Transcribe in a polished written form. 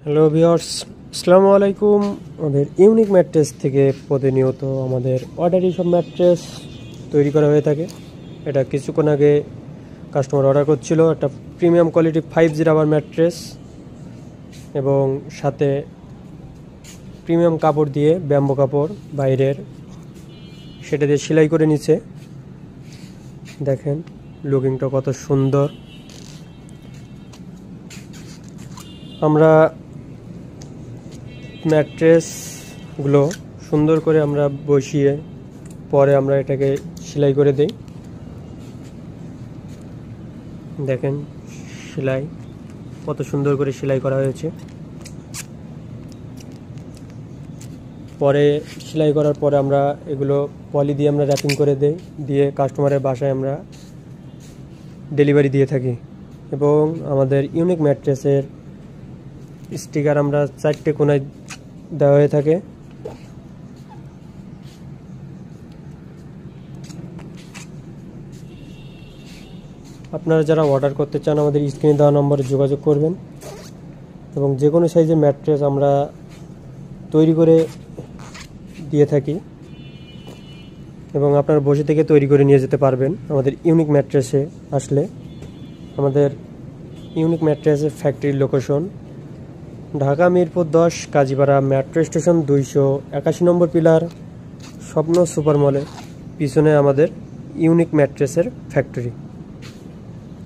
Hello viewers, আসসালামু আলাইকুম। আমাদের ইউনিক ম্যাট্রেস থেকে প্রতিনিয়ত আমাদের অর্ডারি সব ম্যাট্রেস তৈরি করা হয়ে থাকে। এটা কিছুক্ষণ আগে কাস্টমার অর্ডার করছিল একটা premium quality 5G rubber mattress এবং সাথে প্রিমিয়াম কাপড় দিয়ে ব্যাম্বো কাপড় বাইরের সেটা দিয়ে সেলাই করে নিচ্ছে। দেখেন লুকিংটা কত সুন্দর। আমরা ম্যাট্রেসগুলো সুন্দর করে আমরা বসিয়ে পরে আমরা এটাকে সেলাই করে দেই। দেখেন সেলাই কত সুন্দর করে সেলাই করা হয়েছে। পরে সেলাই করার পরে আমরা এগুলো পলি দিয়ে আমরা র্যাপিং করে দেই, দিয়ে কাস্টমারের বাসায় আমরা ডেলিভারি দিয়ে থাকি। এবং আমাদের ইউনিক ম্যাট্রেসের স্টিকার আমরা 4টে কোণায় দেওয়া হয়ে থাকে। আপনারা যারা অর্ডার করতে চান আমাদের স্ক্রিনে দেওয়া নম্বরে যোগাযোগ করবেন এবং যে কোনো সাইজের ম্যাট্রেস আমরা তৈরি করে দিয়ে থাকি এবং আপনারা বসে থেকে তৈরি করে নিয়ে যেতে পারবেন আমাদের ইউনিক ম্যাট্রেসে আসলে। আমাদের ইউনিক ম্যাট্রেসের ফ্যাক্টরির location Dhaka Mirpur 10 Kazipara metro station 281 নম্বর পিলার, স্বপ্ন সুপার মলের পিছনে আমাদের ইউনিক ম্যাট্রেসের ফ্যাক্টরি।